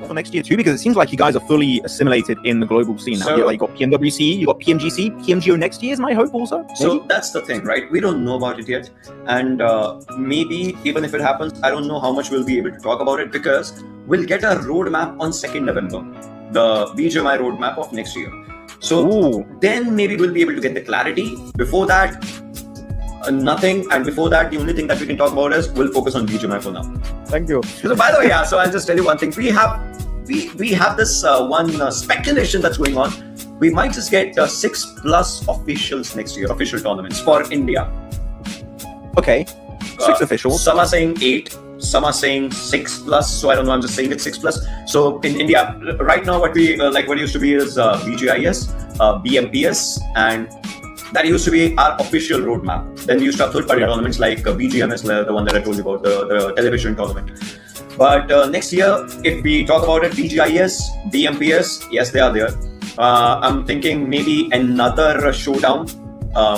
for next year too? Because it seems like you guys are fully assimilated in the global scene now. So, you got PMWC, you got PMGC, PMGO next year is my hope also. Maybe? So that's the thing, right? We don't know about it yet, and maybe even if it happens, I don't know how much we'll be able to talk about it, because we'll get a roadmap on 2nd November, the BGMI roadmap of next year. So then maybe we'll be able to get the clarity. Before that, nothing, and before that, the only thing that we can talk about is we'll focus on BGMI for now. Thank you. So by the way, yeah, so I'll just tell you one thing. We have this one speculation that's going on. We might just get 6+ officials next year, official tournaments for India. Okay, 6 officials. Some are saying 8, some are saying 6+. So I don't know. I'm just saying it's 6+. So in India, right now, what we what used to be is BGIS, BMPS, and that used to be our official roadmap. Then we used to have third-party tournaments like BGMS, the one that I told you about, the television tournament. But next year, if we talk about it, BGIS, BMPS, yes, they are there. I'm thinking maybe another showdown,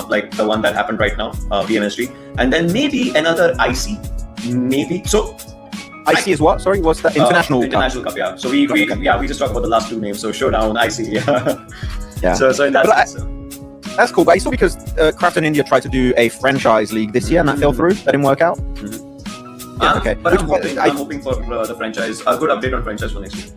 like the one that happened right now, BMSG, and then maybe another IC, maybe. So IC is what? Sorry, what's that? International Cup, yeah. So we just talked about the last 2 names. So showdown, IC, yeah. Yeah. So in that sense. That's cool, but I saw because Craft in India tried to do a franchise league this year and that fell through. That didn't work out. Yeah, okay. But I'm hoping for the franchise, a good update on franchise for next year.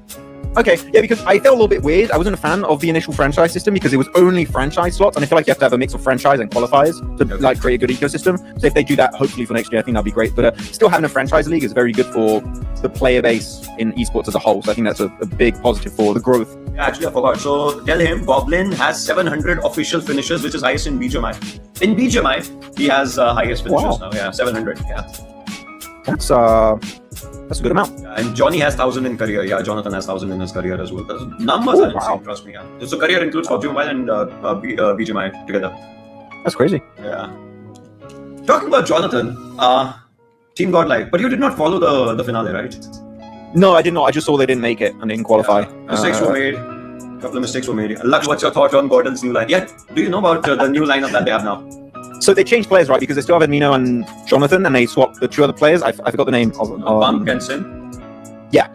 Okay, yeah, because I felt a little bit weird. I wasn't a fan of the initial franchise system because it was only franchise slots, and I feel like you have to have a mix of franchise and qualifiers to create a good ecosystem. So if they do that, hopefully for next year, I think that'd be great. But still having a franchise league is very good for the player base in esports as a whole. So I think that's a big positive for the growth. Actually, I forgot. So tell him Goblin has 700 official finishes, which is highest in BGMI. In BGMI, he has highest finishes now. Yeah, 700. Yeah. That's a good amount. And Johnny has 1,000 in career. Yeah, Jonathan has 1,000 in his career as well. Those numbers are insane, trust me. Yeah. So career includes PUBG Mobile and BGMI together. That's crazy. Yeah. Talking about Jonathan, Team GodL, but you did not follow the finale, right? No, I did not. I just saw they didn't make it and didn't qualify. Yeah. Mistakes were made. A couple of mistakes were made. Lux, what's your thought on GodL's new line? Yeah, do you know about the new lineup that they have now? So they changed players, right? Because they still have Amino and Jonathan, and they swapped the 2 other players. I forgot the name of Bump and Sin. Yeah.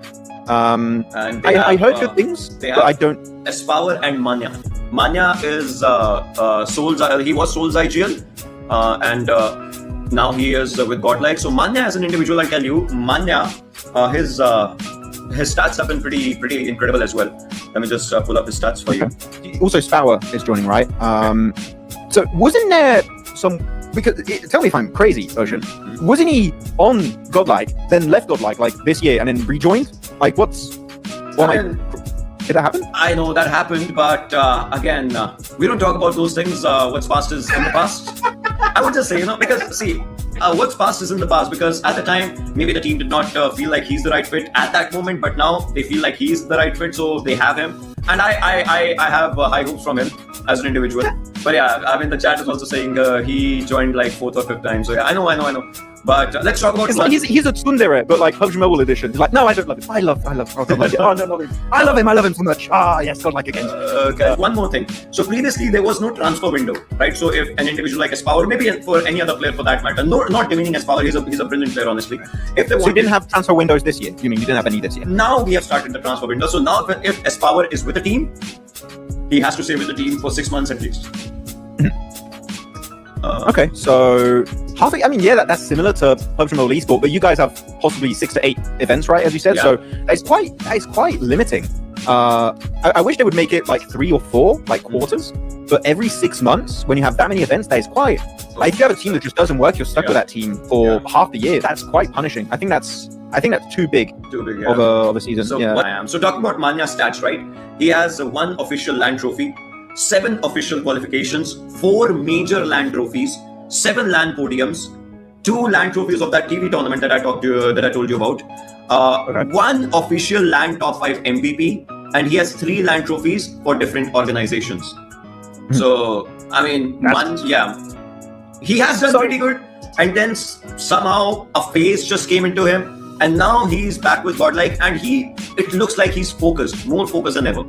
And I heard good things, but I don't. Espower and Manya. Manya is Souls. He was Souls IGL, and now he is with GodL. So Manya, as an individual, I tell you, Manya, his stats have been pretty incredible as well. Let me just pull up his stats for you. Also, Spower is joining, right? So wasn't there some? Because tell me if I'm crazy, Ocean. Wasn't he on GodL, then left GodL like this year, and then rejoined? Like, did that happen? I know that happened, but again, we don't talk about those things. What's past is in the past. I would just say, because see, what's past is in the past, because at the time, maybe the team did not feel like he's the right fit at that moment, but now they feel like he's the right fit, so they have him. And I have high hopes from him as an individual. But yeah, I mean, the chat is also saying he joined like 4th or 5th time. So yeah, I know. But let's talk about. He's a tsundere, but like PUBG Mobile edition. He's like, no, I don't love him. I love. Oh, no, I love him so much. Yes, God, like again. Okay. One more thing. So previously there was no transfer window, right? So if an individual like Espower, maybe for any other player for that matter, not demeaning Espower, he's a brilliant player, honestly. If they so you didn't have transfer windows this year? You mean you didn't have any this year? Now we have started the transfer window. So now if Espower is with the team, he has to stay with the team for 6 months at least. Okay, so that's similar to PUBG Mobile Esport, but you guys have possibly 6 to 8 events, right? As you said, so it's quite limiting. I wish they would make it like 3 or 4 like quarters, but every 6 months when you have that many events, that is quite. Like, if you have a team that just doesn't work, you're stuck with that team for half the year. That's quite punishing. I think that's too big of a season. So talking about Manya's stats, right? He has 1 official LAN trophy, 7 official qualifications, 4 major LAN trophies, 7 LAN podiums, 2 LAN trophies of that TV tournament that I told you about, 1 official LAN top 5 MVP, and he has 3 LAN trophies for different organizations. So I mean, he has done pretty good, and then somehow a phase just came into him, and now he's back with GodL, and it looks like he's more focused than ever.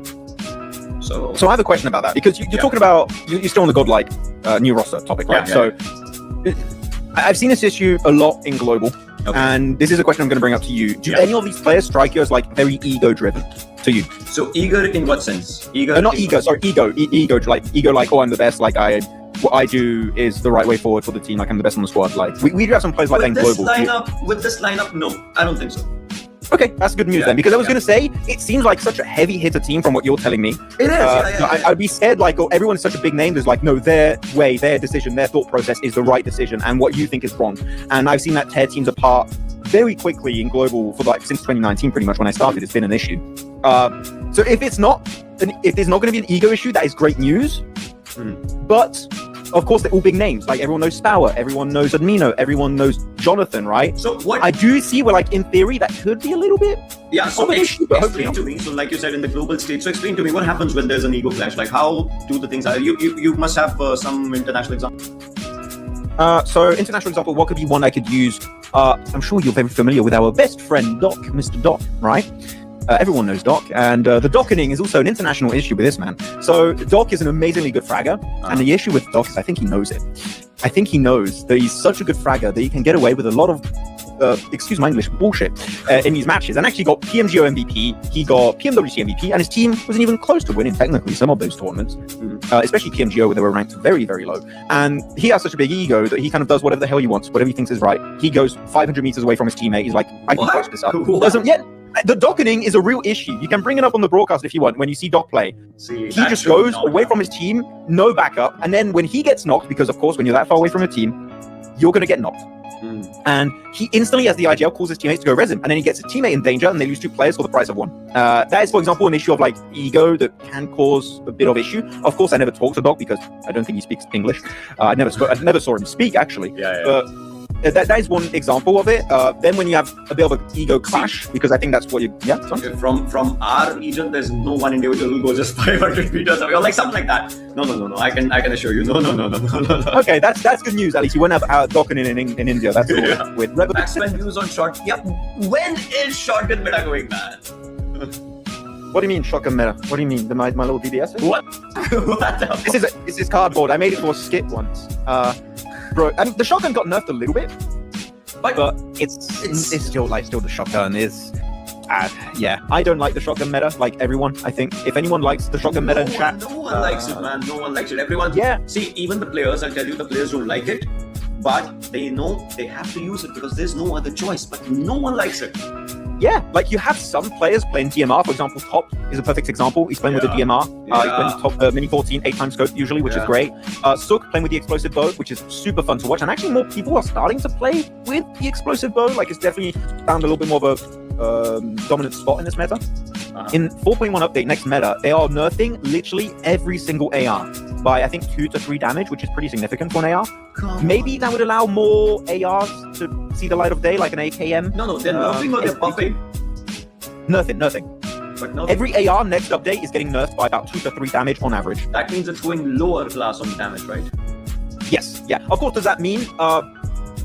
So I have a question about that, because you're talking about you're still on the GodL new roster topic, right? So I've seen this issue a lot in global, Okay. And this is a question I'm going to bring up to you. Do Yeah. any of these players strike you as like very ego-driven to you? So eager in what sense? Eager. Not ego, sorry, ego. Ego, like, oh, I'm the best. Like, what I do is the right way forward for the team. Like, I'm the best on the squad. Like, we do have some players like that in global. With this lineup, no, I don't think so. Okay, that's good news then, because I was going to say, it seems like such a heavy hitter team from what you're telling me. It is. I'd be scared, like, oh, everyone's such a big name. There's like, no, their way, their decision, their thought process is the right decision, and what you think is wrong. And I've seen that tear teams apart very quickly in global for like since 2019, pretty much when I started. It's been an issue. So if there's not going to be an ego issue, that is great news. But of course, they're all big names. Like, everyone knows Spower, everyone knows Admino, everyone knows Jonathan, right? So what I do see where, like, in theory, that could be a little bit. Yeah. So of an issue, but explain to me. So, like you said, in the global stage. So, explain to me what happens when there's an ego clash. Like, how do the things? You must have some international examples. So, international example, what could be one I could use? I'm sure you're very familiar with our best friend Doc, Mr. Doc, right? Everyone knows Doc, and the dockening is also an international issue with this man. So Doc is an amazingly good fragger, and the issue with Doc is I think he knows it. I think he knows that he's such a good fragger that he can get away with a lot of, excuse my English, bullshit in these matches, and actually got PMGO MVP, he got PMWC MVP, and his team wasn't even close to winning technically some of those tournaments, especially PMGO where they were ranked very, very low. And he has such a big ego that he kind of does whatever the hell he wants, whatever he thinks is right. He goes 500 meters away from his teammate, he's like, I can coach this up. Doesn't yet. The dockening is a real issue. You can bring it up on the broadcast if you want. When you see Doc play, he just goes away from his team, no backup, and then when he gets knocked, because of course when you're that far away from a team, you're gonna get knocked. And he instantly, as the IGL, calls his teammates to go res him, and then he gets his teammate in danger, and they lose 2 players for the price of 1. That is, for example, an issue of like ego that can cause a bit of issue. Of course, I never talked to Doc because I don't think he speaks English. I never saw him speak actually. But that is one example of it. Then when you have a bit of an ego clash, because I think that's what you from our region, there's no one individual who goes just 500 meters away or like something like that. No. I can assure you. No. Okay, that's good news. At least you won't have dockening in India. That's all with Maxman views on shot. Yeah. When is shotgun meta going, man? What do you mean shotgun meta? What do you mean? My little DDS? What? This is cardboard. I made it for a skit once. Bro, I mean, the shotgun got nerfed a little bit, but it's still the shotgun is. Yeah, I don't like the shotgun meta. Like everyone, I think if anyone likes the shotgun meta in chat, no one likes it, man. No one likes it. Everyone. Yeah. See, even the players, I'll tell you, the players don't like it, but they know they have to use it because there's no other choice. But no one likes it. Yeah, like you have some players playing DMR. For example, Top is a perfect example. He's playing with the DMR. He's playing Top Mini 14, 8x scope usually, which is great. Sook playing with the explosive bow, which is super fun to watch. And actually more people are starting to play with the explosive bow. Like it's definitely found a little bit more of a dominant spot in this meta. In 4.1 update, next meta, they are nerfing literally every single AR by I think 2 to 3 damage, which is pretty significant for an AR. Maybe that would allow more ARs to see the light of day, like an AKM. No, they're nerfing or they're buffing? Nerfing. But no, every AR next update is getting nerfed by about 2 to 3 damage on average. That means it's going lower class on damage, right? Yes, yeah. Of course, does that mean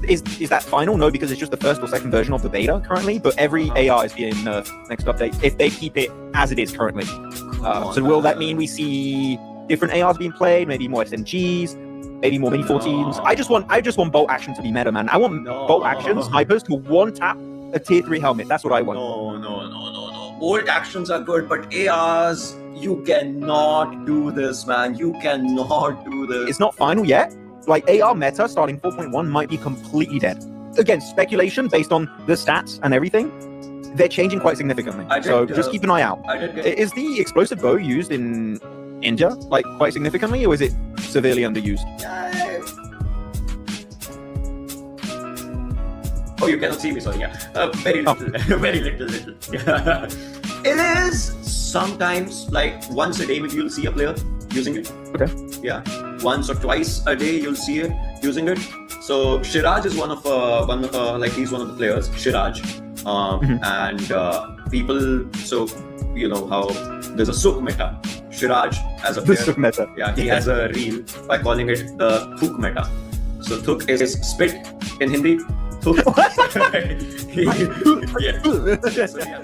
is that final? No, because it's just the first or second version of the beta currently, but every AR is being nerfed next update if they keep it as it is currently. So will that mean we see different ARs being played, maybe more SMGs, maybe more Mini 14s? I just want bolt action to be meta, man. I want bolt action snipers to one tap a tier 3 helmet. That's what I want. No. Bolt actions are good, but ARs, you cannot do this, man. You cannot do this. It's not final yet. Like AR meta starting 4.1 might be completely dead. Again, speculation based on the stats and everything. They're changing quite significantly. So just keep an eye out. Is the explosive bow used in India like quite significantly, or is it severely underused? Oh, you cannot see me, sorry. Yeah, very little, very little. Yeah. It is sometimes like once a day maybe you'll see a player using it. Okay. Yeah, once or twice a day you'll see it using it. So Shiraj is one of he's one of the players, Shiraj, and people. So you know how there's a Sook meta. Shiraj as a player. The Sook meta. Yeah, he has a reel by calling it the Thuk meta. So Thuk is spit in Hindi. Thuk. What? Yeah. So, yeah.